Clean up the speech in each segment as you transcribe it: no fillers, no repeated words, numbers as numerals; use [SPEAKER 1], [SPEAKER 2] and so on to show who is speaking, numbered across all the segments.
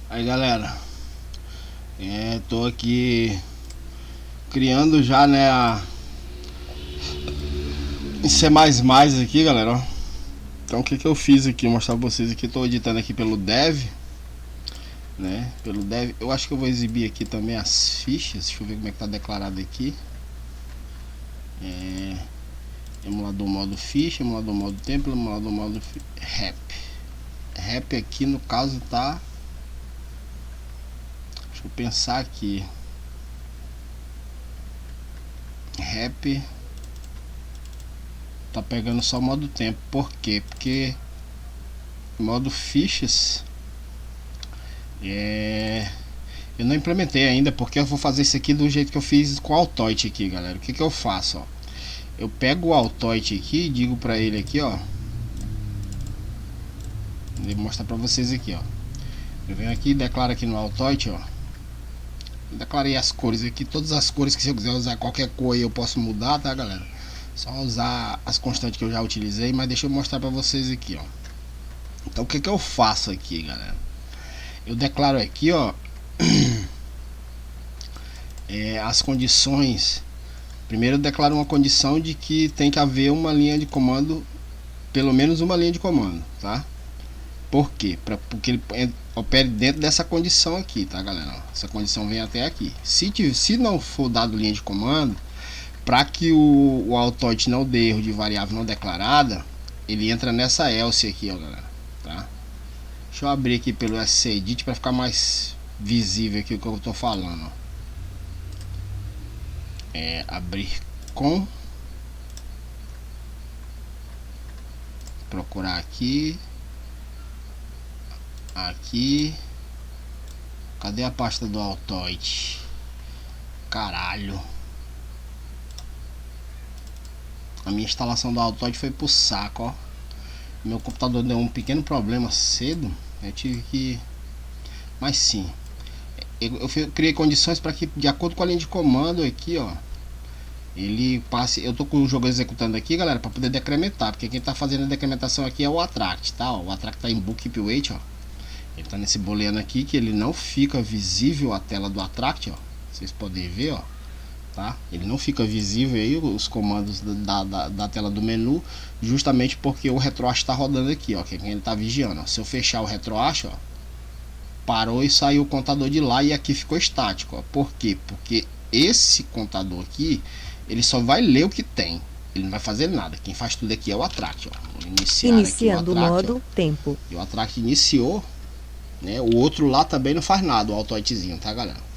[SPEAKER 1] Aí galera, tô aqui criando já, né, em C++ aqui, galera, ó. Então o que eu fiz aqui, vou mostrar pra vocês aqui. Tô editando aqui pelo Dev, né, pelo Dev. Eu acho que eu vou exibir aqui também as fichas. Deixa eu ver como é que tá declarado aqui. Emulador modo ficha, emulador modo tempo, emulador modo rap. Rap aqui no caso tá, deixa eu pensar aqui. Rap tá pegando só modo tempo. Por quê? Porque modo fichas eu não implementei ainda, porque eu vou fazer isso aqui do jeito que eu fiz com o Altoid aqui, galera. O que eu faço, ó? Eu pego o Altoid aqui e digo pra ele aqui, ó. Vou mostrar pra vocês aqui, ó. Eu venho aqui e declaro aqui no Altoid, ó. Eu declarei as cores aqui, todas as cores, que se eu quiser usar qualquer cor aí eu posso mudar, tá, galera? Só usar as constantes que eu já utilizei, mas deixa eu mostrar pra vocês aqui, ó. Então o que eu faço aqui, galera? Eu declaro aqui, ó, as condições. Primeiro eu declaro uma condição de que tem que haver uma linha de comando, pelo menos uma linha de comando, tá? Por quê? Porque ele opere dentro dessa condição aqui, tá, galera? Essa condição vem até aqui. Se não for dado linha de comando, para que o Altoid não dê erro de variável não declarada, ele entra nessa else aqui, ó, galera, tá? Deixa eu abrir aqui pelo SCEdit para ficar mais visível aqui o que eu tô falando, ó. Abrir com, procurar aqui, aqui. Cadê a pasta do Altoid? Caralho. A minha instalação do Altoid foi pro saco, ó. Meu computador deu um pequeno problema cedo. Eu tive que... Mas sim, eu criei condições para que, de acordo com a linha de comando aqui, ó, ele passe. Eu tô com o jogo executando aqui, galera, para poder decrementar. Porque quem tá fazendo a decrementação aqui é o Attract, tá? Ó, o Attract tá em Book Keep Wait, ó. Ele tá nesse booleano aqui que ele não fica visível a tela do Attract, ó. Vocês podem ver, ó. Tá? Ele não fica visível aí os comandos da tela do menu, justamente porque o RetroArch está rodando aqui, ó, que é quem ele está vigiando, ó. Se eu fechar o RetroArch, ó, parou e saiu o contador de lá e aqui ficou estático, ó. Por quê? Porque esse contador aqui, ele só vai ler o que tem, ele não vai fazer nada. Quem faz tudo aqui é o Attract, ó. Vou iniciar aqui o
[SPEAKER 2] Iniciando o
[SPEAKER 1] Attract, ó.
[SPEAKER 2] modo tempo.
[SPEAKER 1] E o Attract iniciou, né? O outro lá também não faz nada, o Altoidzinho, tá, galera?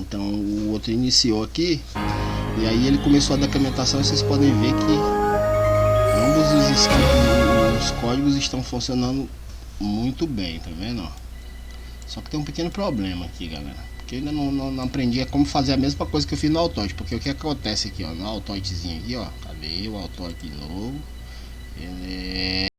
[SPEAKER 1] Então o outro iniciou aqui. E aí ele começou a decrementação e vocês podem ver que ambos os códigos estão funcionando muito bem, tá vendo? Ó? Só que tem um pequeno problema aqui, galera. Porque eu ainda não aprendi a como fazer a mesma coisa que eu fiz no Altoid. Porque o que acontece aqui, ó, no Altoidzinho aqui, ó. Cadê o Altoid de novo? Ele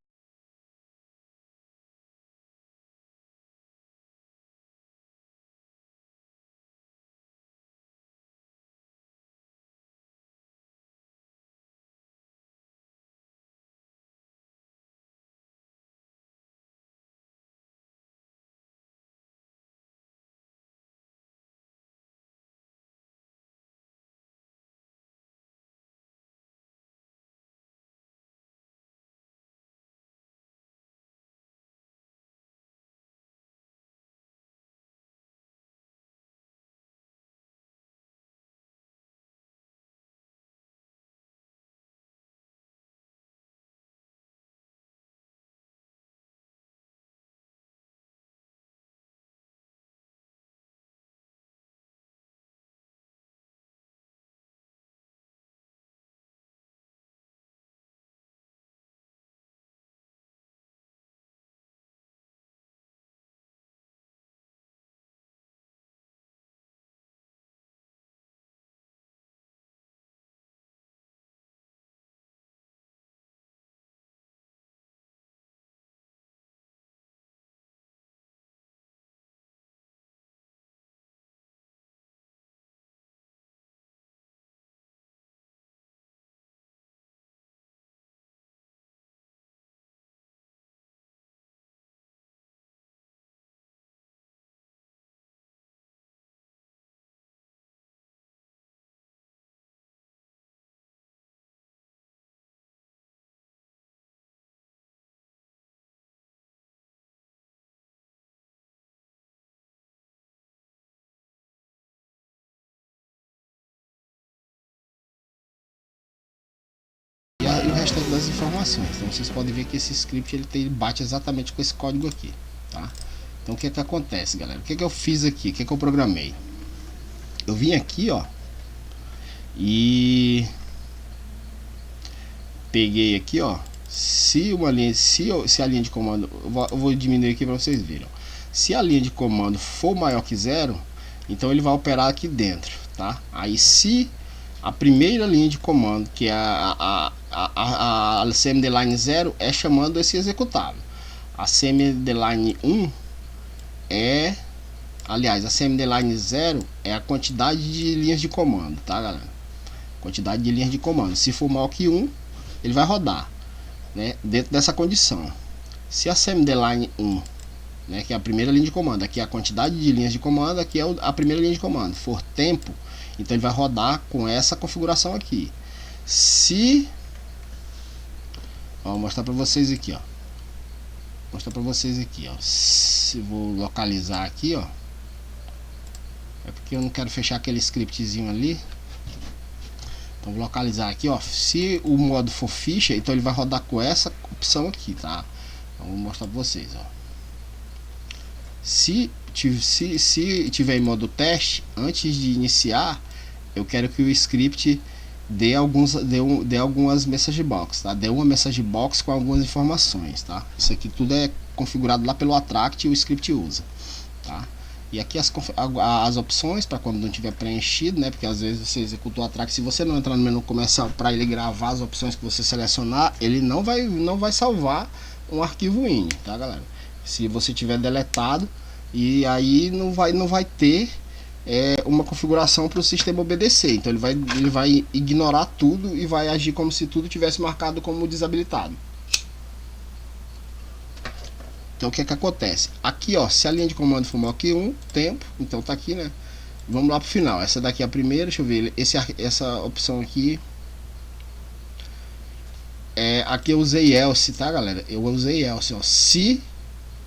[SPEAKER 1] das informações. Então vocês podem ver que esse script ele bate exatamente com esse código aqui, tá? Então o que acontece, galera? O que eu fiz aqui? O que eu programei? Eu vim aqui, ó, e peguei aqui, ó, se a linha de comando, eu vou diminuir aqui para vocês verem, ó. Se a linha de comando for maior que 0, então ele vai operar aqui dentro, tá? Aí se a primeira linha de comando, que é a CMD-line 0, é chamando esse executável. A CMD-line 1 é, aliás, a CMD-line 0 é a quantidade de linhas de comando, tá, galera? Quantidade de linhas de comando. Se for maior que 1, ele vai rodar, né, dentro dessa condição. Se a CMD-line 1, né, que é a primeira linha de comando, aqui é a quantidade de linhas de comando, aqui é a primeira linha de comando, for tempo, então ele vai rodar com essa configuração aqui. Se, ó, vou mostrar para vocês aqui, ó, se vou localizar aqui, ó, é porque eu não quero fechar aquele scriptzinho ali. Então vou localizar aqui, ó, se o modo for ficha, então ele vai rodar com essa opção aqui, tá? Então vou mostrar para vocês, ó. Se tiver em modo teste, antes de iniciar, eu quero que o script dê algumas message box, tá? Dê uma message box com algumas informações, tá? Isso aqui tudo é configurado lá pelo Attract e o script usa, tá? E aqui as opções para quando não tiver preenchido, né? Porque às vezes você executa o Attract, se você não entrar no menu comercial para ele gravar as opções que você selecionar, ele não vai salvar um arquivo INI, tá, galera? Se você tiver deletado, e aí não vai ter uma configuração para o sistema obedecer. Então ele vai ignorar tudo e vai agir como se tudo tivesse marcado como desabilitado. Então o que acontece? Aqui, ó, se a linha de comando for maior que 1, tempo, então tá aqui, né? Vamos lá pro final. Essa daqui é a primeira, deixa eu ver, essa opção aqui. Aqui eu usei else, tá, galera? Eu usei else, ó. Se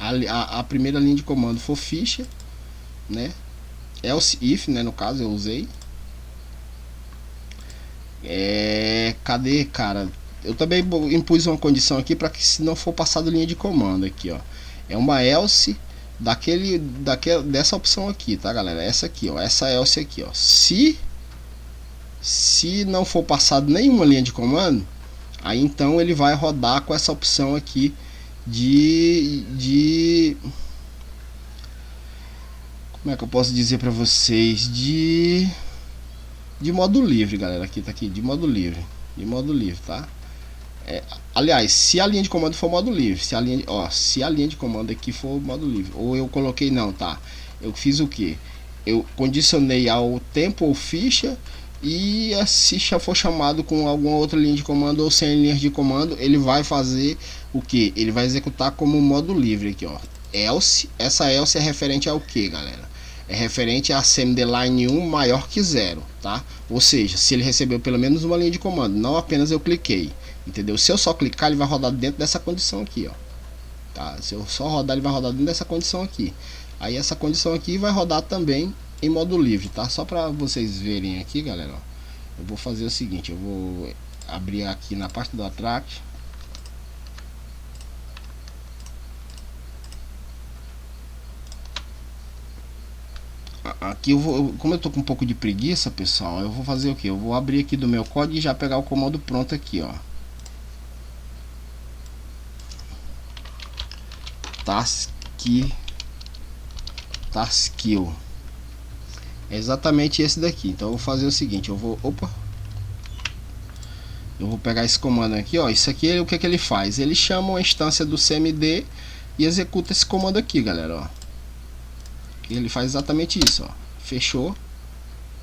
[SPEAKER 1] a primeira linha de comando for ficha, né? Else if, né? No caso eu usei. Cadê, cara? Eu também impus uma condição aqui para que se não for passado linha de comando aqui, ó. É uma else dessa opção aqui, tá, galera? Essa aqui, ó. Essa else aqui, ó. Se não for passado nenhuma linha de comando, aí então ele vai rodar com essa opção aqui como é que eu posso dizer para vocês, de modo livre, galera. Aqui tá aqui, de modo livre, tá? Aliás, se a linha de comando for modo livre, se a linha de comando aqui for modo livre, ou eu coloquei não, tá? Eu fiz o que? Eu condicionei ao tempo ou ficha, e se já for chamado com alguma outra linha de comando ou sem linhas de comando, ele vai fazer o que? Ele vai executar como modo livre aqui, ó. Else, essa else é referente ao que, galera? É referente a CMD-line 1 maior que 0, tá? Ou seja, se ele recebeu pelo menos uma linha de comando, não apenas eu cliquei, entendeu? Se eu só clicar, ele vai rodar dentro dessa condição aqui, ó, tá? Se eu só rodar, ele vai rodar dentro dessa condição aqui. Aí essa condição aqui vai rodar também em modo livre, tá? Só para vocês verem aqui, galera, ó. Eu vou fazer o seguinte, eu vou abrir aqui na parte do Attract. Aqui como eu tô com um pouco de preguiça, pessoal, eu vou fazer o que? Eu vou abrir aqui do meu código e já pegar o comando pronto aqui, ó. Taskil. É exatamente esse daqui. Então eu vou fazer o seguinte, eu vou pegar esse comando aqui, ó. Isso aqui, o que ele faz? Ele chama uma instância do CMD e executa esse comando aqui, galera, ó. Ele faz exatamente isso, ó. Fechou,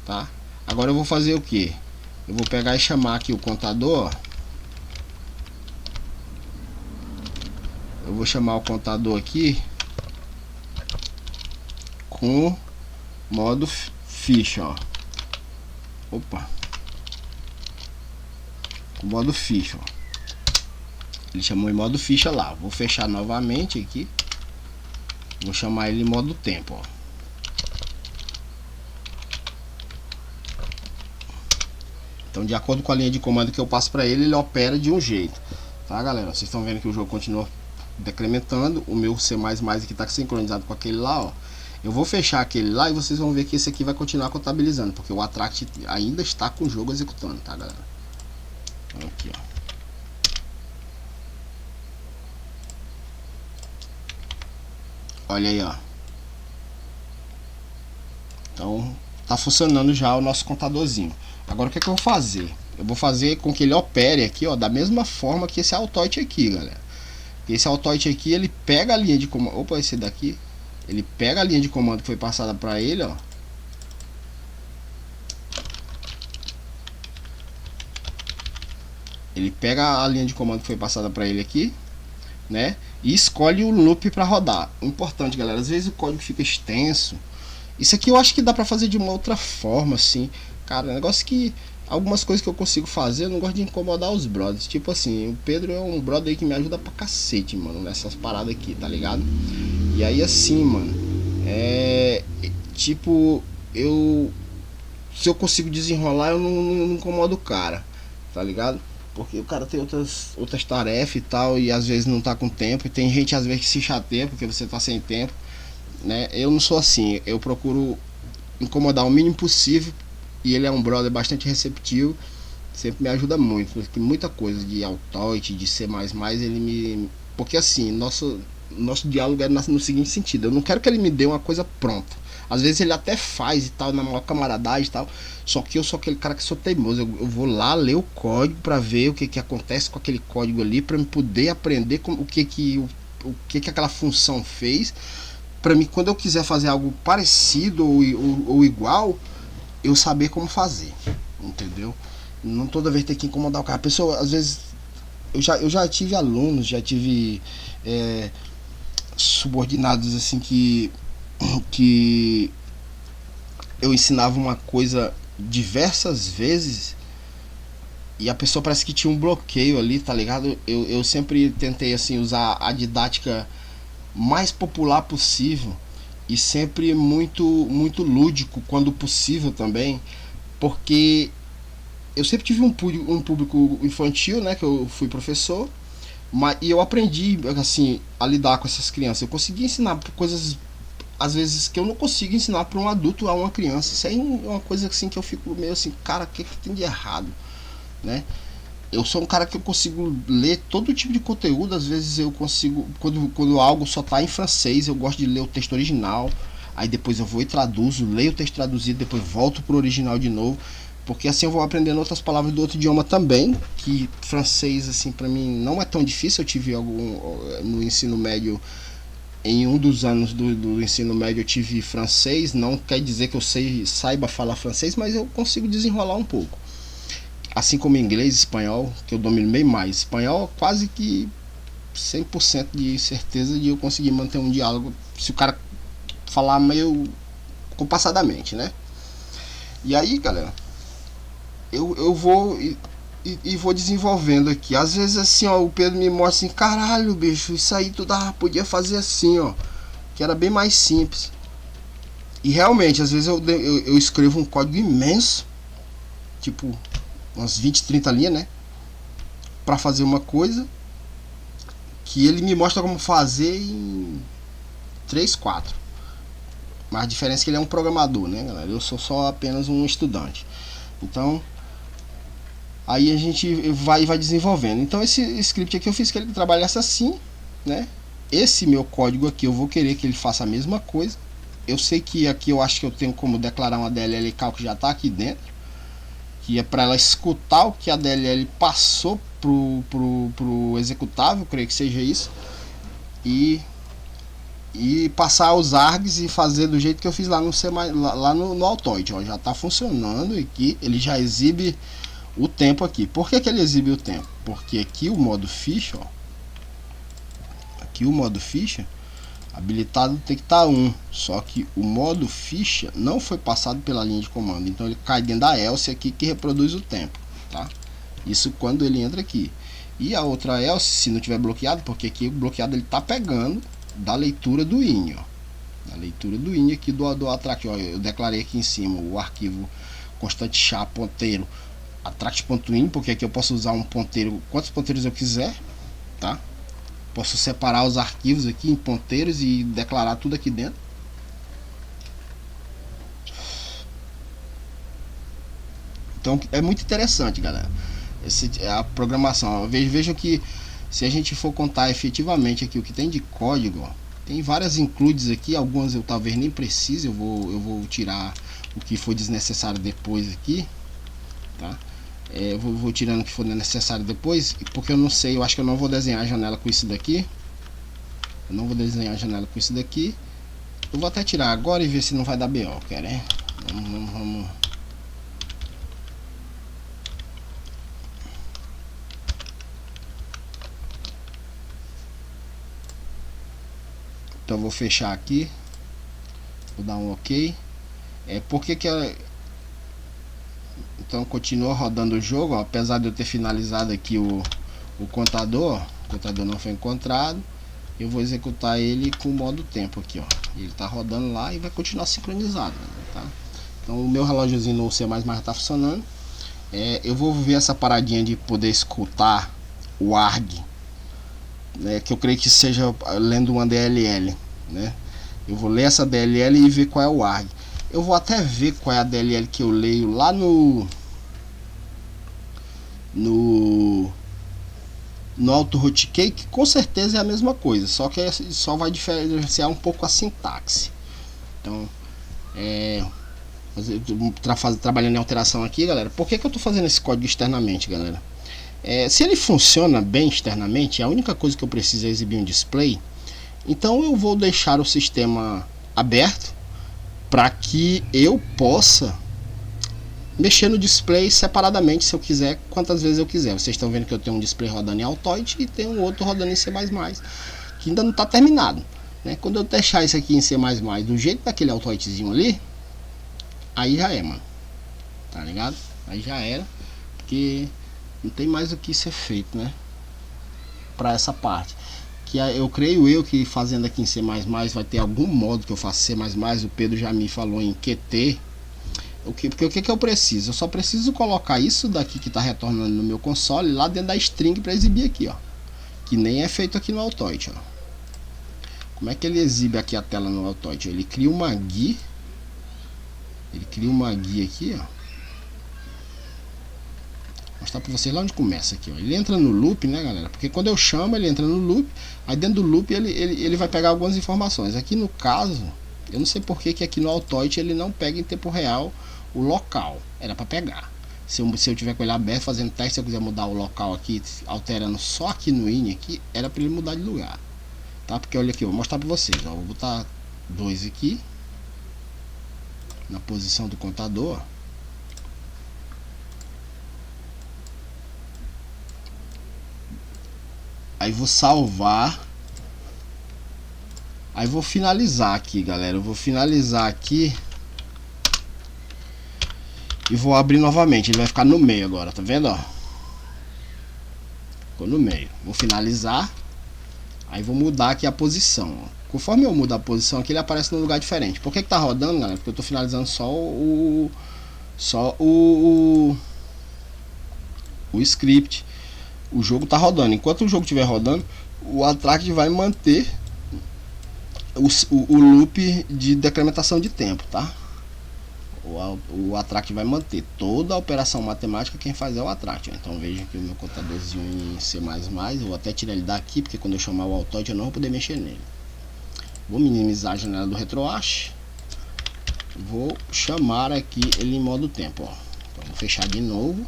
[SPEAKER 1] tá? Agora eu vou fazer o que? Eu vou pegar e chamar aqui o contador, ó. Eu vou chamar o contador aqui com modo ficha, ó. Opa. Com modo ficha, ó. Ele chamou em modo ficha lá. Vou fechar novamente aqui. Vou chamar ele em modo tempo, ó. Então, de acordo com a linha de comando que eu passo para ele, ele opera de um jeito, tá, galera? Vocês estão vendo que o jogo continua decrementando. O meu C++ aqui está sincronizado com aquele lá, ó. Eu vou fechar aquele lá e vocês vão ver que esse aqui vai continuar contabilizando, porque o Attract ainda está com o jogo executando, tá, galera? Aqui, ó. Olha aí, ó. Então tá funcionando já o nosso contadorzinho. Agora o que é que eu vou fazer? Eu vou fazer com que ele opere aqui, ó, da mesma forma que esse Altoid aqui, galera. Esse Altoid aqui, ele pega a linha de comando. Opa, esse daqui. Ele pega a linha de comando que foi passada para ele, ó. Ele pega a linha de comando que foi passada para ele aqui, né? E escolhe o loop para rodar. Importante, galera, às vezes o código fica extenso. Isso aqui eu acho que dá para fazer de uma outra forma, assim. Cara, negócio que algumas coisas que eu consigo fazer, eu não gosto de incomodar os brothers. Tipo assim, o Pedro é um brother aí que me ajuda pra cacete, mano, nessas paradas aqui, tá ligado? E aí assim, mano, tipo, se eu consigo desenrolar, eu não incomodo o cara, tá ligado? Porque o cara tem outras tarefas e tal, e às vezes não tá com tempo. E tem gente às vezes que se chateia porque você tá sem tempo, né? Eu não sou assim, eu procuro incomodar o mínimo possível. E ele é um brother bastante receptivo, sempre me ajuda muito, porque muita coisa de Altoid, de C++, ele me... Porque assim, nosso diálogo é no seguinte sentido: eu não quero que ele me dê uma coisa pronta. Às vezes ele até faz e tal, na maior camaradagem e tal, só que eu sou aquele cara que sou teimoso. Eu vou lá ler o código para ver o que acontece com aquele código ali, para me poder aprender o que aquela função fez, para mim, quando eu quiser fazer algo parecido ou igual, eu saber como fazer, entendeu? Não toda vez ter que incomodar o cara. A pessoa, às vezes, eu já tive alunos, já tive subordinados assim que eu ensinava uma coisa diversas vezes e a pessoa parece que tinha um bloqueio ali, tá ligado? Eu sempre tentei assim usar a didática mais popular possível e sempre muito lúdico quando possível também, porque eu sempre tive um público infantil, né, que eu fui professor, e eu aprendi assim a lidar com essas crianças. Eu consegui ensinar coisas às vezes que eu não consigo ensinar para um adulto a uma criança. Isso aí é uma coisa assim que eu fico meio assim, cara, o que tem de errado, né? Eu sou um cara que eu consigo ler todo tipo de conteúdo. Às vezes eu consigo, quando algo só tá em francês, eu gosto de ler o texto original, aí depois eu vou e traduzo, leio o texto traduzido, depois volto pro original de novo, porque assim eu vou aprendendo outras palavras do outro idioma também, que francês assim para mim não é tão difícil. Eu tive algum no ensino médio, em um dos anos do ensino médio eu tive francês. Não quer dizer que eu saiba falar francês, mas eu consigo desenrolar um pouco. Assim como inglês, espanhol, que eu domino bem mais. Espanhol, quase que 100% de certeza de eu conseguir manter um diálogo, se o cara falar meio compassadamente, né? E aí, galera, eu vou e vou desenvolvendo aqui. Às vezes assim, ó, o Pedro me mostra assim, caralho, bicho, isso aí tu podia fazer assim, ó, que era bem mais simples. E realmente, às vezes eu escrevo um código imenso, tipo umas 20, 30 linhas, né, pra fazer uma coisa que ele me mostra como fazer em 3, 4. Mas a diferença é que ele é um programador, né, galera? Eu sou só apenas um estudante. Então, aí a gente vai desenvolvendo. Então esse script aqui eu fiz que ele trabalhasse assim, né? Esse meu código aqui eu vou querer que ele faça a mesma coisa. Eu sei que aqui eu acho que eu tenho como declarar uma DLL cal que já está aqui dentro, que é para ela escutar o que a DLL passou pro executável, creio que seja isso, e passar os args e fazer do jeito que eu fiz lá no C++, lá no Altoid, ó, já está funcionando aqui. Ele já exibe o tempo aqui. Por que ele exibe o tempo? Porque aqui o modo ficha, ó, aqui o modo ficha habilitado tem que estar 1, só que o modo ficha não foi passado pela linha de comando, então ele cai dentro da else aqui que reproduz o tempo, tá? Isso quando ele entra aqui. E a outra else, se não tiver bloqueado, porque aqui o bloqueado ele tá pegando da leitura do INI, ó, da leitura do INI aqui do Attract, ó. Eu declarei aqui em cima o arquivo constante char ponteiro attract.in, porque aqui eu posso usar um ponteiro, quantos ponteiros eu quiser, tá? Posso separar os arquivos aqui em ponteiros e declarar tudo aqui dentro. Então é muito interessante, galera, a programação. Vejam que se a gente for contar efetivamente aqui o que tem de código, ó, tem várias includes aqui, algumas eu talvez nem precise, eu vou tirar o que for desnecessário depois aqui, tá? Eu vou tirando o que for necessário depois, porque eu não sei, eu acho que eu não vou desenhar a janela com isso daqui. Eu não vou desenhar a janela com isso daqui. Eu vou até tirar agora e ver se não vai dar BO, querem? Vamos. Então eu vou fechar aqui, vou dar um OK. Porque que então continua rodando o jogo, ó, apesar de eu ter finalizado aqui o contador. O contador não foi encontrado. Eu vou executar ele com o modo tempo aqui, ó. Ele está rodando lá e vai continuar sincronizado, tá? Então o meu relógiozinho no C++ está funcionando. Eu vou ver essa paradinha de poder escutar o ARG, né, que eu creio que seja lendo uma DLL, né? Eu vou ler essa DLL e ver qual é o ARG. Eu vou até ver qual é a DLL que eu leio lá no AutoRootKey, que com certeza é a mesma coisa, só que só vai diferenciar um pouco a sintaxe. Então, trabalhando em alteração aqui, galera. Por que eu estou fazendo esse código externamente, galera? Se ele funciona bem externamente, a única coisa que eu preciso é exibir um display. Então eu vou deixar o sistema aberto para que eu possa mexer no display separadamente, se eu quiser, quantas vezes eu quiser. Vocês estão vendo que eu tenho um display rodando em Altoid e tem um outro rodando em C++, que ainda não está terminado, né? Quando eu deixar isso aqui em C++ do jeito daquele Altoidzinho ali, aí já é, mano, tá ligado? Aí já era, porque não tem mais o que ser feito, né, para essa parte. Que eu creio que fazendo aqui em C++ vai ter algum modo que eu faça C++. O Pedro já me falou em Qt. Porque o que eu preciso? Eu só preciso colocar isso daqui que está retornando no meu console lá dentro da string para exibir aqui, ó. Que nem é feito aqui no Altoid, ó. Como é que ele exibe aqui a tela no Altoid? Ele cria uma GUI. Ele cria uma GUI aqui, ó. Vou mostrar para vocês lá onde começa aqui, ó. Ele entra no loop, né, galera? Porque quando eu chamo, ele entra no loop. Aí dentro do loop ele vai pegar algumas informações. Aqui no caso, eu não sei porque que aqui no Altoid ele não pega em tempo real o local. Era para pegar. Se eu tiver com ele aberto fazendo teste, se eu quiser mudar o local aqui, alterando só aqui no INI aqui, era para ele mudar de lugar, tá? Porque olha aqui, eu vou mostrar para vocês, ó. Vou botar 2 aqui na posição do contador. Aí vou salvar. Aí vou finalizar aqui, galera. Eu vou finalizar aqui e vou abrir novamente. Ele vai ficar no meio agora, tá vendo, ó? Ficou no meio. Vou finalizar. Aí vou mudar aqui a posição, ó. Conforme eu mudo a posição aqui, ele aparece num lugar diferente. Por que tá rodando, galera? Porque eu tô finalizando só o script. O jogo tá rodando. Enquanto o jogo estiver rodando, o Attract vai manter o loop de decrementação de tempo, tá? O Attract vai manter toda a operação matemática. Quem faz é o Attract. Então veja que o meu contadorzinho em C++, eu vou até tirar ele daqui, porque quando eu chamar o Altoid eu não vou poder mexer nele. Vou minimizar a janela do RetroArch. Vou chamar aqui ele em modo tempo, ó. Então vou fechar de novo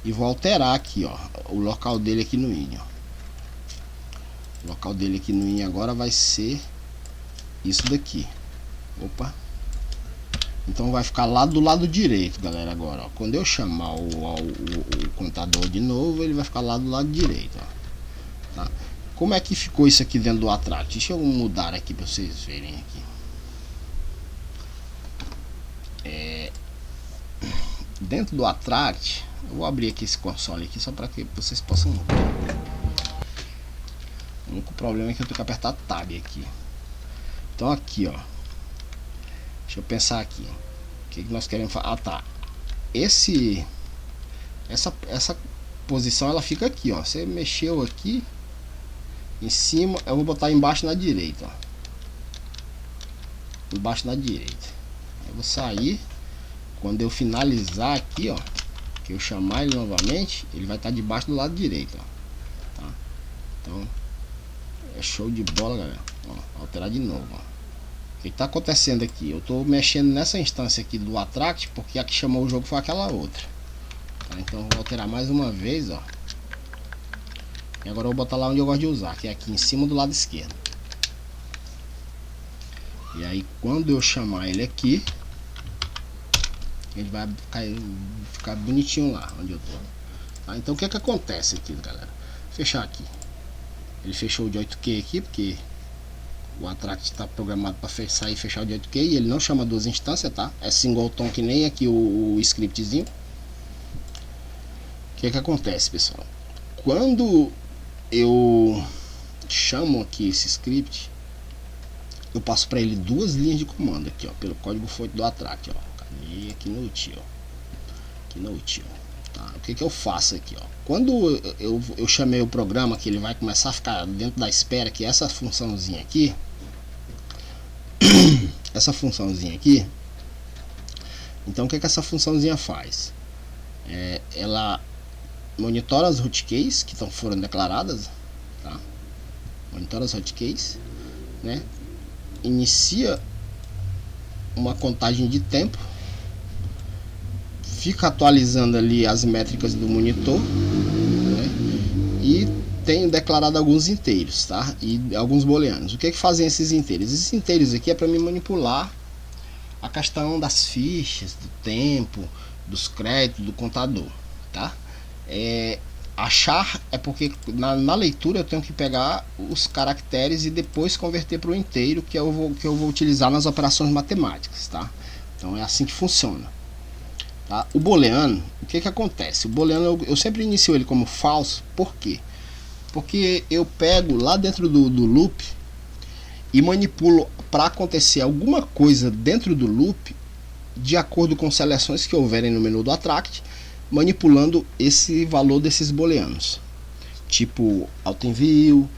[SPEAKER 1] e vou alterar aqui, ó, o local dele aqui no INI, ó. O local dele aqui no INI agora vai ser isso daqui. Opa. Então vai ficar lá do lado direito, galera, agora, ó. Quando eu chamar o contador de novo, ele vai ficar lá do lado direito, ó. Tá? Como é que ficou isso aqui dentro do Attract? Deixa eu mudar aqui para vocês verem aqui. Dentro do Attract, eu vou abrir aqui esse console aqui só para que vocês possam ver. O único problema é que eu tenho que apertar Tab aqui. Então aqui, ó. Deixa eu pensar aqui. O que nós queremos fazer? Ah, tá. essa posição ela fica aqui, ó. Você mexeu aqui em cima, eu vou botar embaixo na direita, ó. Embaixo na direita. Eu vou sair. Quando eu finalizar aqui, ó, que eu chamar ele novamente, ele vai estar debaixo do lado direito, ó. Tá? Então é show de bola, galera. Ó, alterar de novo, ó. O que está acontecendo aqui? Eu estou mexendo nessa instância aqui do Attract, porque a que chamou o jogo foi aquela outra. Tá? Então vou alterar mais uma vez, ó. E agora eu vou botar lá onde eu gosto de usar, que é aqui em cima do lado esquerdo. E aí quando eu chamar ele aqui, ele vai ficar bonitinho lá onde eu tô. Tá? Então o que acontece aqui, galera? Fechar aqui. Ele fechou o de 8Q aqui, porque o Attract está programado para sair e fechar o de 8Q, e ele não chama duas instâncias, tá? É singleton, que nem aqui o scriptzinho. O que acontece, pessoal? Quando eu chamo aqui esse script, eu passo para ele duas linhas de comando aqui, ó, pelo código fonte do Attract, ó. Cadê? Aqui no util, aqui no util. Tá? O que eu faço aqui, ó? Quando eu chamei o programa, que ele vai começar a ficar dentro da espera, que é essa funçãozinha aqui, essa funçãozinha aqui. Então o que essa funçãozinha faz? Ela monitora as hotkeys que foram declaradas, tá? Monitora as hotkeys, né? Inicia uma contagem de tempo, fica atualizando ali as métricas do monitor, né? E tenho declarado alguns inteiros, tá? E alguns booleanos. O que fazem esses inteiros? Esses inteiros aqui é para me manipular a questão das fichas, do tempo, dos créditos, do contador, tá? Achar é porque na leitura eu tenho que pegar os caracteres e depois converter para o inteiro, que eu vou utilizar nas operações matemáticas, tá? Então é assim que funciona. Tá? O booleano, o que acontece? O booleano eu sempre inicio ele como falso. Por quê? Porque eu pego lá dentro do loop e manipulo para acontecer alguma coisa dentro do loop de acordo com seleções que houverem no menu do Attract, manipulando esse valor desses booleanos, tipo autoenvio,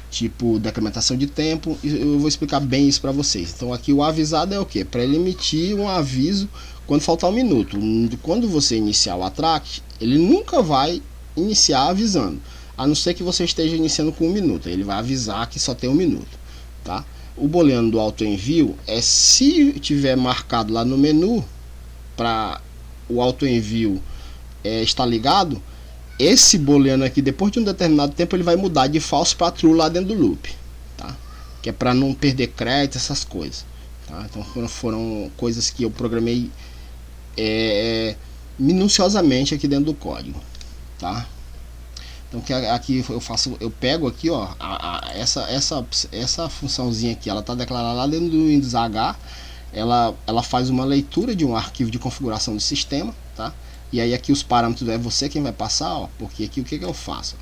[SPEAKER 1] tipo decrementação de tempo. Eu vou explicar bem isso para vocês. Então aqui o avisado é o que? Para ele emitir um aviso quando faltar um minuto. Quando você iniciar o Attract, ele nunca vai iniciar avisando, a não ser que você esteja iniciando com 1 minuto. Ele vai avisar que só tem 1 minuto, tá? O booleano do autoenvio é se tiver marcado lá no menu para o autoenvio estar ligado, esse booleano aqui depois de um determinado tempo ele vai mudar de false para true lá dentro do loop, tá? Que é para não perder crédito, essas coisas, tá? Então foram coisas que eu programei minuciosamente aqui dentro do código, tá? Então aqui eu pego aqui, ó, essa funçãozinha aqui, ela tá declarada lá dentro do Windows H. Ela faz uma leitura de um arquivo de configuração do sistema, tá? E aí aqui os parâmetros é você quem vai passar, ó, porque aqui o que eu faço?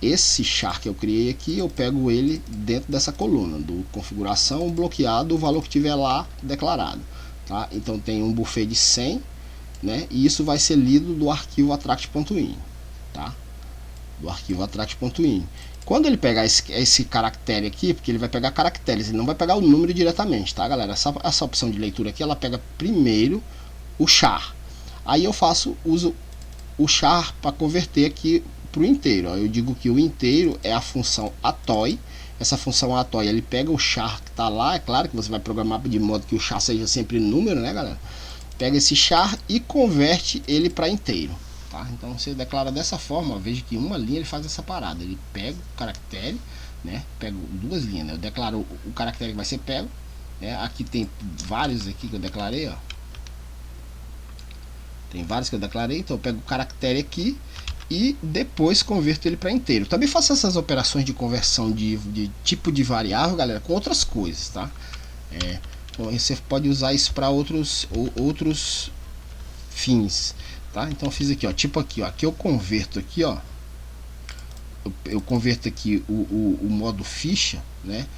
[SPEAKER 1] Esse char que eu criei aqui, eu pego ele dentro dessa coluna do configuração, bloqueado o valor que tiver lá declarado, tá? Então tem um buffet de 100, né? E isso vai ser lido do arquivo attract.in, tá? Do arquivo attract.in. Quando ele pegar esse caractere aqui, porque ele vai pegar caracteres, ele não vai pegar o número diretamente, tá, galera? Essa opção de leitura aqui, ela pega primeiro o char. Aí eu uso o char para converter aqui para o inteiro. Eu digo que o inteiro é a função atoy. Essa função atoy, ele pega o char que está lá. É claro que você vai programar de modo que o char seja sempre número, né, galera? Pega esse char e converte ele para inteiro. Tá? Então você declara dessa forma. Veja que uma linha ele faz essa parada. Ele pega o caractere, né? Pega duas linhas, né? Eu declaro o caractere que vai ser pego, né? Aqui tem vários aqui que eu declarei, ó. Tem vários que eu declarei, então eu pego o caractere aqui e depois converto ele para inteiro. Também faço essas operações de conversão de tipo de variável, galera, com outras coisas, tá? Você pode usar isso para outros fins, tá? Então eu fiz aqui, ó, tipo aqui, ó, aqui eu converto aqui, ó, eu converto aqui o modo ficha, né,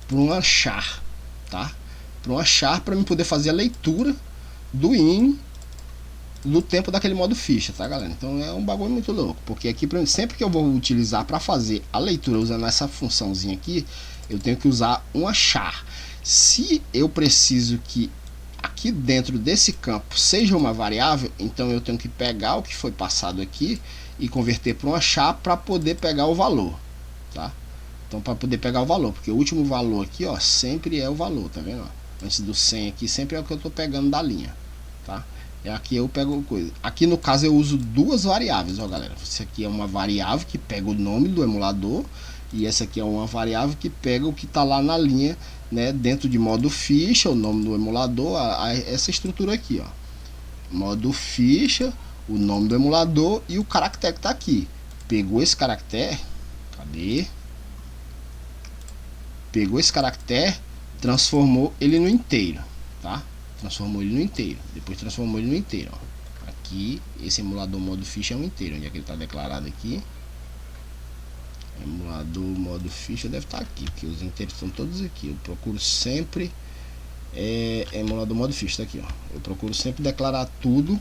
[SPEAKER 1] para um char, tá? Para um char, para mim poder fazer a leitura do INI do tempo daquele modo ficha, tá, galera? Então é um bagulho muito louco, porque aqui sempre que eu vou utilizar para fazer a leitura usando essa funçãozinha aqui, eu tenho que usar uma char. Se eu preciso que aqui dentro desse campo seja uma variável, então eu tenho que pegar o que foi passado aqui e converter para uma char para poder pegar o valor, tá? Então para poder pegar o valor, porque o último valor aqui, ó, sempre é o valor, tá vendo? Antes do 100 aqui sempre é o que eu tô pegando da linha, tá? E aqui eu pego coisa. Aqui no caso eu uso duas variáveis, ó, galera. Isso aqui é uma variável que pega o nome do emulador e essa aqui é uma variável que pega o que está lá na linha, né, dentro de modo ficha, o nome do emulador, essa estrutura aqui, ó. Modo ficha, o nome do emulador e o caractere que está aqui. Pegou esse caractere, cadê? Pegou esse caractere, transformou ele no inteiro, tá? Transformou ele no inteiro, depois transformou ele no inteiro, ó. Aqui, esse emulador modo ficha é um inteiro, onde é que ele está declarado aqui? Emulador modo ficha deve estar aqui, porque os inteiros estão todos aqui. Eu procuro sempre emulador modo ficha, tá aqui, ó. Eu procuro sempre declarar tudo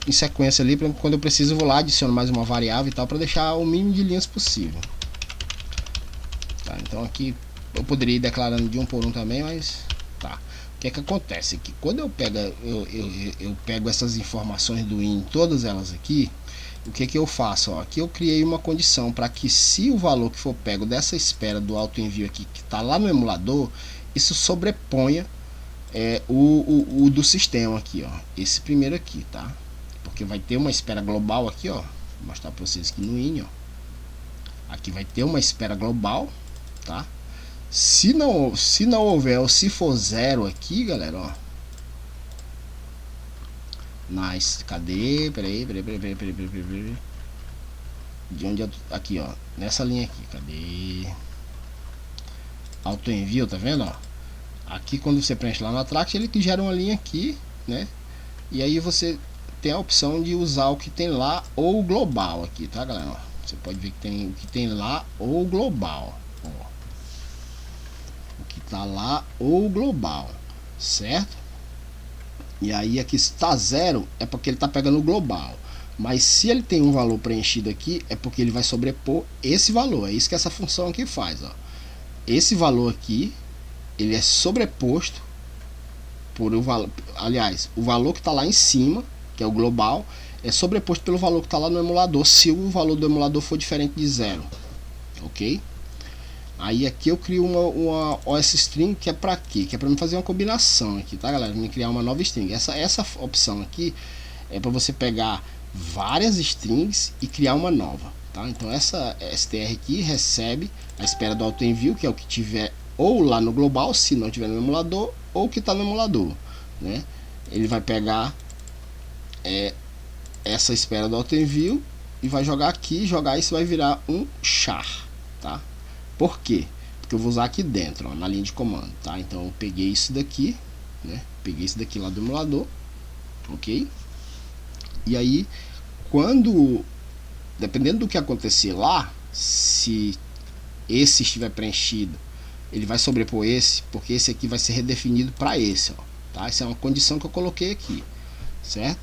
[SPEAKER 1] em sequência ali, para quando eu preciso eu vou lá, adiciono mais uma variável e tal, para deixar o mínimo de linhas possível, tá? Então aqui eu poderia ir declarando de um por um também, mas tá. O que é que acontece? Que quando eu pego essas informações do IN, todas elas aqui, o que que eu faço? Ó, aqui eu criei uma condição para que, se o valor que for pego dessa espera do autoenvio aqui, que está lá no emulador, isso sobreponha o do sistema aqui, ó, esse primeiro aqui, tá? Porque vai ter uma espera global aqui, ó. Vou mostrar para vocês aqui no IN, ó. Aqui vai ter uma espera global, tá? Se não houver, ou se for zero aqui, galera, ó. Nice, cadê? Peraí. De onde eu, aqui, ó, nessa linha aqui, cadê? Autoenvio, tá vendo, ó? Aqui quando você preenche lá no Attract, ele que gera uma linha aqui, né? E aí você tem a opção de usar o que tem lá ou o global aqui, tá, galera? Ó, você pode ver que tem o que tem lá ou global, ó. O que tá lá ou global, certo? E aí aqui está zero é porque ele está pegando o global, mas se ele tem um valor preenchido aqui é porque ele vai sobrepor esse valor. É isso que essa função aqui faz, ó. Esse valor aqui ele é sobreposto por o valor, aliás, o valor que está lá em cima, que é o global, é sobreposto pelo valor que está lá no emulador, se o valor do emulador for diferente de zero, ok? Aí aqui eu crio uma OS string, que é para quê? Que é para me fazer uma combinação aqui, tá, galera? Me criar uma nova string. Essa opção aqui é para você pegar várias strings e criar uma nova, tá? Então essa str aqui recebe a espera do autoenvio, que é o que tiver ou lá no global, se não tiver no emulador, ou que está no emulador, né? Ele vai pegar essa espera do autoenvio e vai jogar aqui, jogar isso vai virar um char, tá? Por quê? Porque eu vou usar aqui dentro, ó, na linha de comando, tá? Então eu peguei isso daqui, né? Peguei isso daqui lá do emulador, ok? E aí, quando, dependendo do que acontecer lá, se esse estiver preenchido, ele vai sobrepor esse, porque esse aqui vai ser redefinido para esse, ó, tá? Essa é uma condição que eu coloquei aqui, certo?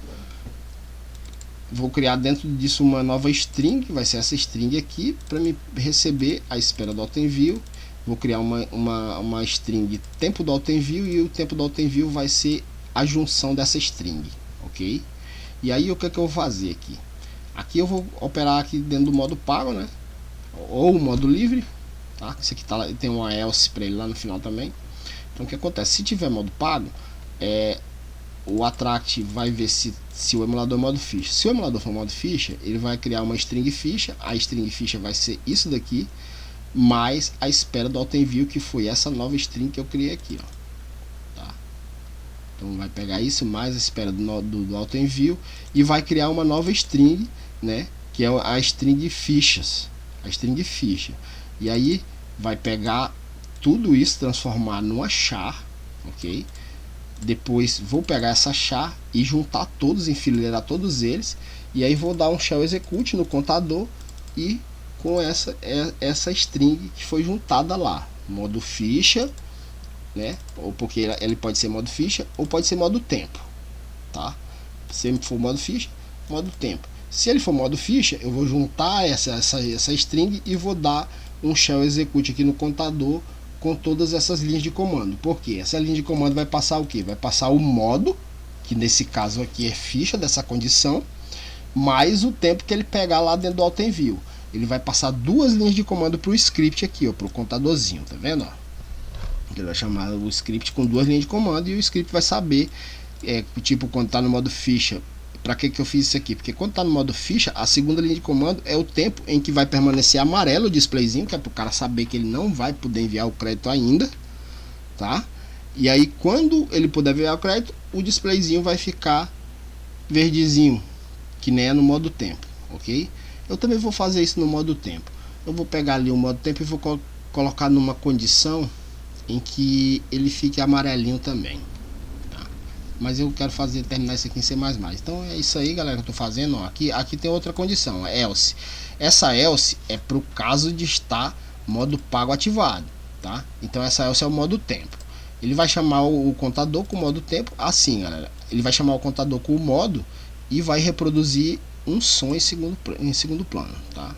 [SPEAKER 1] Vou criar dentro disso uma nova string, que vai ser essa string aqui, para me receber a espera do autoenvio. Vou criar uma string tempo do autoenvio, e o tempo do autoenvio vai ser a junção dessa string, ok? E aí o que é que eu vou fazer aqui? Aqui eu vou operar aqui dentro do modo pago, né? Ou o modo livre, tá? Esse aqui tá, tem uma else para ele lá no final também. Então o que acontece? Se tiver modo pago, o Attract vai ver se o emulador é modo ficha. Se o emulador for modo ficha, ele vai criar uma string ficha. A string ficha vai ser isso daqui, mais a espera do autoenvio, que foi essa nova string que eu criei aqui, ó, tá? Então vai pegar isso mais a espera do autoenvio e vai criar uma nova string, né? Que é a string fichas, a string ficha. E aí vai pegar tudo isso, transformar numa char, ok? Depois vou pegar essa char e juntar todos, enfileirar todos eles, e aí vou dar um shell execute no contador e com essa string que foi juntada lá, modo ficha, né? Ou porque ele pode ser modo ficha ou pode ser modo tempo, tá? Se ele for modo ficha, modo tempo. Se ele for modo ficha, eu vou juntar essa string e vou dar um shell execute aqui no contador com todas essas linhas de comando. Porque essa linha de comando vai passar o que? Vai passar o modo, que nesse caso aqui é ficha dessa condição, mais o tempo que ele pegar lá dentro do AutoEnvio. Ele vai passar duas linhas de comando para o script aqui, ó, para o contadorzinho, tá vendo? Ó? Ele vai chamar o script com duas linhas de comando e o script vai saber, tipo, quando está no modo ficha, para que eu fiz isso aqui? Porque quando está no modo ficha, a segunda linha de comando é o tempo em que vai permanecer amarelo o displayzinho, que é para o cara saber que ele não vai poder enviar o crédito ainda, tá? E aí quando ele puder enviar o crédito, o displayzinho vai ficar verdezinho, que nem é no modo tempo, ok? Eu também vou fazer isso no modo tempo. Eu vou pegar ali o modo tempo e vou colocar numa condição em que ele fique amarelinho também, tá? Mas eu quero terminar isso aqui em C++. Então é isso aí, galera, que eu tô fazendo. Ó, aqui tem outra condição, else. Essa else é para o caso de estar modo pago ativado, tá? Então essa else é o modo tempo. Ele vai chamar o contador com o modo tempo assim, galera. Ele vai chamar o contador com o modo e vai reproduzir um som em segundo plano, tá?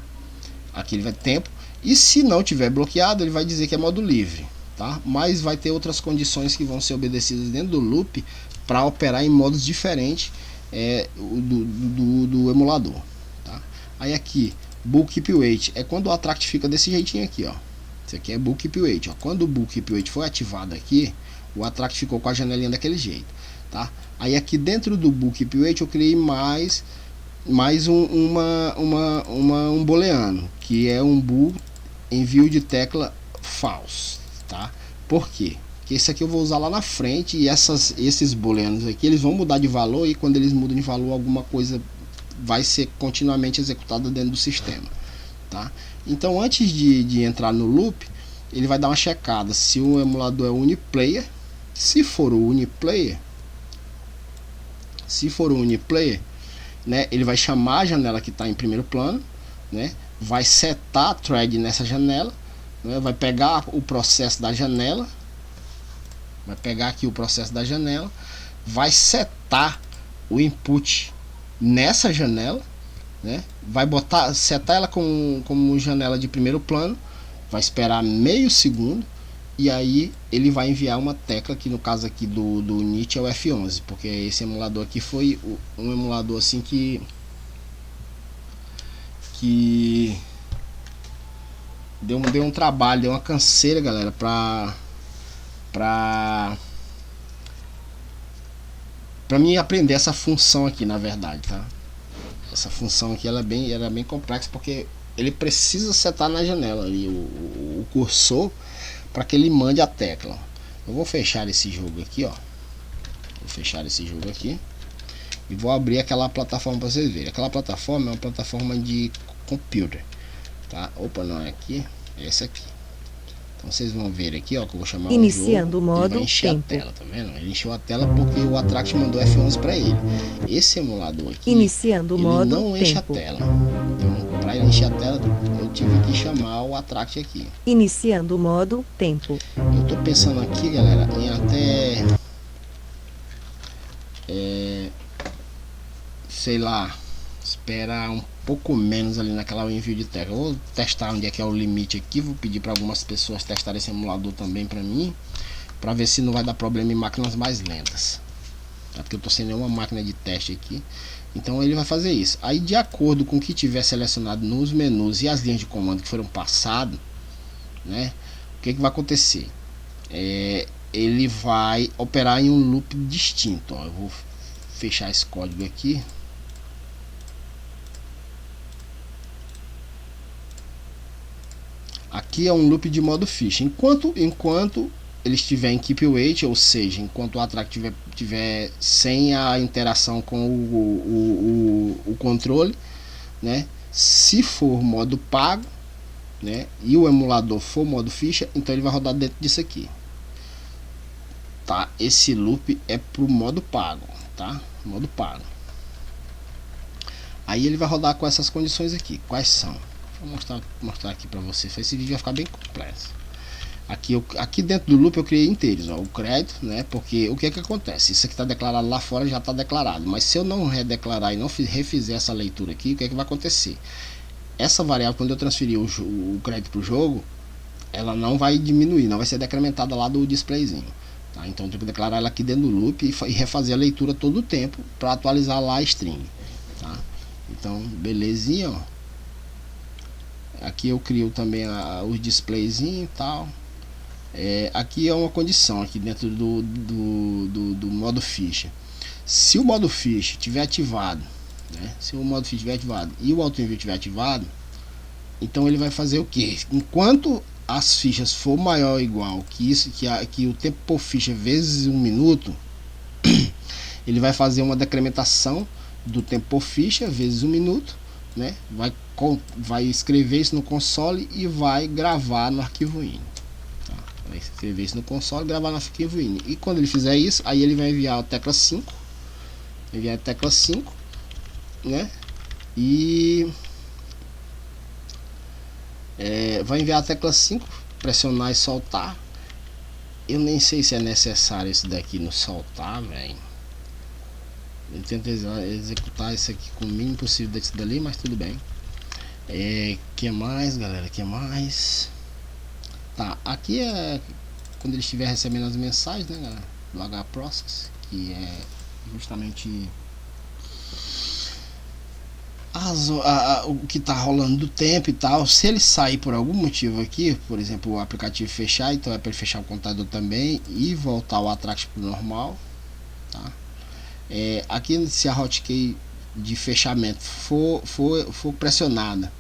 [SPEAKER 1] Aqui ele vai tempo, e se não tiver bloqueado, ele vai dizer que é modo livre, tá? Mas vai ter outras condições que vão ser obedecidas dentro do loop para operar em modos diferentes do emulador, tá? Aí aqui, bulk keep wait é quando o attract fica desse jeitinho aqui, ó. Isso aqui é bulk keep wait, ó. Quando o bulk keep wait foi ativado aqui, o attract ficou com a janelinha daquele jeito, tá? Aí aqui dentro do bulk keep wait eu criei mais um booleano, que é um bool envio de tecla false, tá? Por quê? Porque isso aqui eu vou usar lá na frente, e esses booleanos aqui, eles vão mudar de valor, e quando eles mudam de valor, alguma coisa vai ser continuamente executada dentro do sistema, tá? Então antes de entrar no loop, ele vai dar uma checada se o emulador é uniplayer. Se for o uniplayer, né, ele vai chamar a janela que está em primeiro plano, né, vai setar a thread nessa janela, né, vai pegar o processo da janela, vai setar o input nessa janela, né, vai setar ela como janela de primeiro plano, vai esperar meio segundo, e aí ele vai enviar uma tecla, que no caso aqui do init é o F11, porque esse emulador aqui foi um emulador assim que deu um trabalho, deu uma canseira, galera, pra mim aprender essa função aqui, na verdade, tá? Essa função aqui ela é bem complexa, porque ele precisa setar na janela ali o cursor para que ele mande a tecla. Eu vou fechar esse jogo aqui, ó. E vou abrir aquela plataforma para vocês verem. Aquela plataforma é uma plataforma de computer, tá? Opa, não é aqui, é essa aqui. Então vocês vão ver aqui, ó, que eu vou chamar
[SPEAKER 2] iniciando
[SPEAKER 1] o jogo,
[SPEAKER 2] o modo
[SPEAKER 1] ele vai encher
[SPEAKER 2] tempo.
[SPEAKER 1] a tela, tá vendo? Ele encheu a tela porque o attract mandou F11 para ele. Esse emulador aqui,
[SPEAKER 2] Iniciando o
[SPEAKER 1] ele
[SPEAKER 2] modo
[SPEAKER 1] não enche
[SPEAKER 2] tempo.
[SPEAKER 1] a tela. Então, para ele encher a tela, eu tive que chamar o attract aqui.
[SPEAKER 2] Iniciando o modo tempo.
[SPEAKER 1] Eu tô pensando aqui, galera, em até sei lá, esperar um pouco menos ali naquela envio de tecla. Eu vou testar onde é que é o limite aqui, vou pedir para algumas pessoas testarem esse emulador também para mim, para ver se não vai dar problema em máquinas mais lentas, tá? Porque eu tô sem nenhuma máquina de teste aqui. Então ele vai fazer isso. Aí, de acordo com o que tiver selecionado nos menus e as linhas de comando que foram passadas, né, o que vai acontecer? Ele vai operar em um loop distinto, ó. Eu vou fechar esse código aqui. Aqui é um loop de modo ficha. Enquanto ele estiver em keep wait, ou seja, enquanto o attract tiver sem a interação com o controle, né? Se for modo pago, né, e o emulador for modo ficha, então ele vai rodar dentro disso aqui, tá? Esse loop é pro modo pago, tá? Modo pago. Aí ele vai rodar com essas condições aqui. Quais são? Vou mostrar aqui pra vocês. Esse vídeo vai ficar bem complexo. Aqui dentro do loop eu criei inteiros, ó, o crédito, né? Porque o que acontece? Isso aqui está declarado lá fora, já está declarado. Mas se eu não redeclarar e não refizer essa leitura aqui, o que vai acontecer? Essa variável, quando eu transferir o crédito para o jogo, ela não vai diminuir, não vai ser decrementada lá do displayzinho. Tá? Então eu tenho que declarar ela aqui dentro do loop e refazer a leitura todo o tempo para atualizar lá a string. Tá? Então, belezinha, ó. Aqui eu crio também os displayzinhos e tal. Aqui é uma condição aqui dentro do modo ficha. Se o modo ficha estiver ativado, né? Se o modo ficha estiver ativado e o autoenvio estiver ativado, então ele vai fazer o que? Enquanto as fichas for maior ou igual que isso, que o tempo por ficha vezes 1 minuto, ele vai fazer uma decrementação do tempo por ficha vezes 1 minuto, né? Vai escrever isso no console e vai gravar no arquivo INI. Tá? Vai escrever isso no console e gravar no arquivo INI. E quando ele fizer isso, aí ele vai enviar a tecla 5, né? E vai enviar a tecla 5, pressionar e soltar. Eu nem sei se é necessário esse daqui no soltar, velho. Eu tento executar isso aqui com o mínimo possível desse dali, mas tudo bem. Que mais, galera? Que mais? Tá, aqui é quando ele estiver recebendo as mensagens, né, galera? Do hprocess, que é justamente o que tá rolando do tempo e tal. Se ele sair por algum motivo aqui, por exemplo, o aplicativo fechar, então é para ele fechar o computador também e voltar o Attract pro normal, tá? Aqui, se a hotkey de fechamento for pressionada,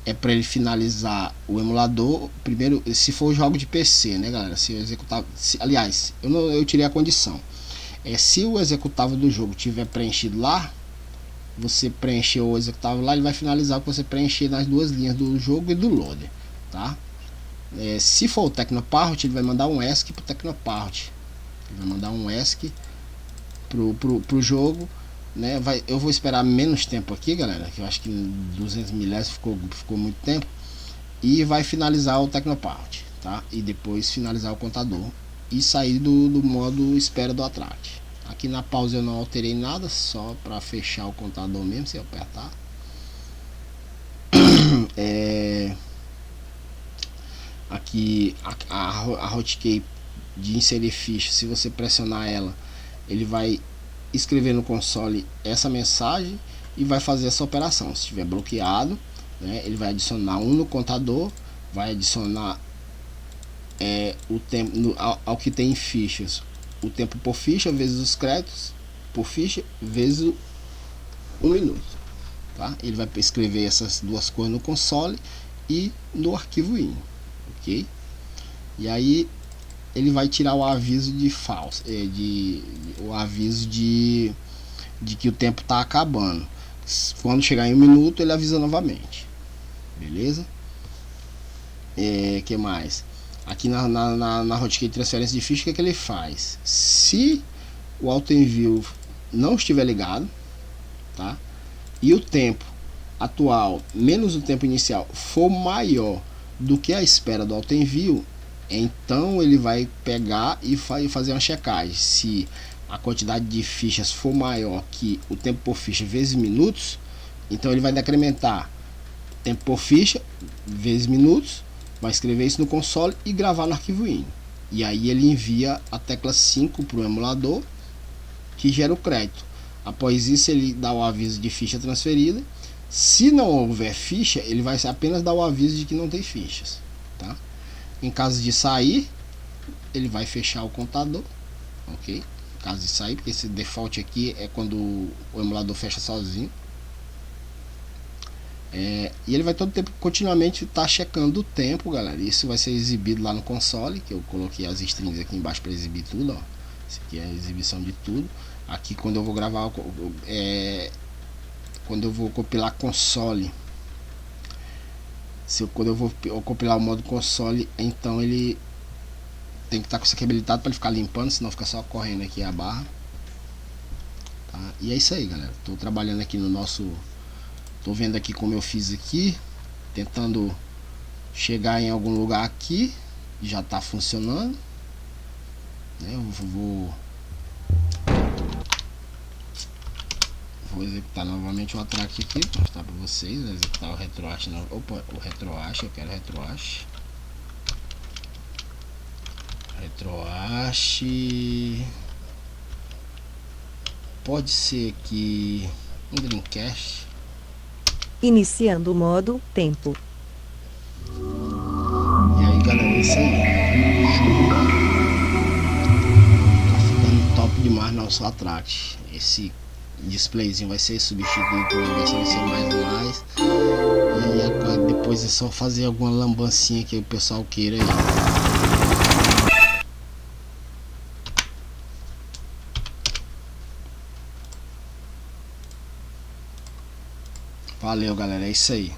[SPEAKER 1] é para ele finalizar o emulador. Primeiro, se for o jogo de PC, né, galera? Se eu executar, aliás, eu tirei a condição. Se o executável do jogo tiver preenchido lá, você preencheu o executável lá, ele vai finalizar com você preencher nas duas linhas do jogo e do loader, tá? Se for o Technoparrot, ele vai mandar um ESC pro Technoparrot. Ele vai mandar um ESC pro jogo, né? Eu vou esperar menos tempo aqui, galera, que eu acho que 200 milésimos ficou muito tempo, e vai finalizar o Technoparrot, tá? E depois finalizar o contador e sair do modo espera do Attract. Aqui na pausa eu não alterei nada, só para fechar o contador mesmo, se eu apertar. Aqui a hotkey de inserir ficha, se você pressionar ela, ele vai escrever no console essa mensagem e vai fazer essa operação. Se estiver bloqueado, né, ele vai adicionar 1 no contador, vai adicionar o tempo ao que tem em fichas, o tempo por ficha vezes os créditos por ficha vezes 1 minuto, tá? Ele vai escrever essas duas coisas no console e no arquivo INI, ok? E aí ele vai tirar o aviso de falso, o aviso de que o tempo está acabando. Quando chegar em 1 minuto, ele avisa novamente, beleza? Que mais? Aqui na hotkey de transferência de ficha, o que ele faz? Se o autoenvio não estiver ligado, tá? E o tempo atual menos o tempo inicial for maior do que a espera do autoenvio, então ele vai pegar e fazer uma checagem. Se a quantidade de fichas for maior que o tempo por ficha vezes minutos, então ele vai decrementar tempo por ficha vezes minutos, vai escrever isso no console e gravar no arquivo INI. E aí ele envia a tecla 5 para o emulador, que gera o crédito. Após isso, ele dá o aviso de ficha transferida. Se não houver ficha, ele vai apenas dar o aviso de que não tem fichas, tá? Em caso de sair, ele vai fechar o contador, ok? Em caso de sair, porque esse default aqui é quando o emulador fecha sozinho. E ele vai todo tempo continuamente estar checando o tempo, galera. Isso vai ser exibido lá no console, que eu coloquei as strings aqui embaixo para exibir tudo, ó. Isso aqui é a exibição de tudo. Aqui quando eu vou gravar, quando eu vou compilar console, quando eu vou compilar o modo console, então ele tem que estar com isso aqui habilitado para ele ficar limpando, senão fica só correndo aqui a barra, tá? E é isso aí, galera. Estou trabalhando aqui no nosso, tô vendo aqui como eu fiz aqui, tentando chegar em algum lugar aqui, já tá funcionando, né? Eu vou executar novamente o Attract aqui para mostrar para vocês. Executar o RetroArch. Opa, o RetroArch, eu quero RetroArch. RetroArch. Pode ser aqui um Dreamcast.
[SPEAKER 2] Iniciando o modo tempo.
[SPEAKER 1] E aí, galera, é isso aí. Show. Tá ficando top demais nosso Attract. Esse displayzinho vai ser substituído por uma versão, vai ser mais. E agora, depois é só fazer alguma lambancinha que o pessoal queira aí. Valeu, galera, é isso aí.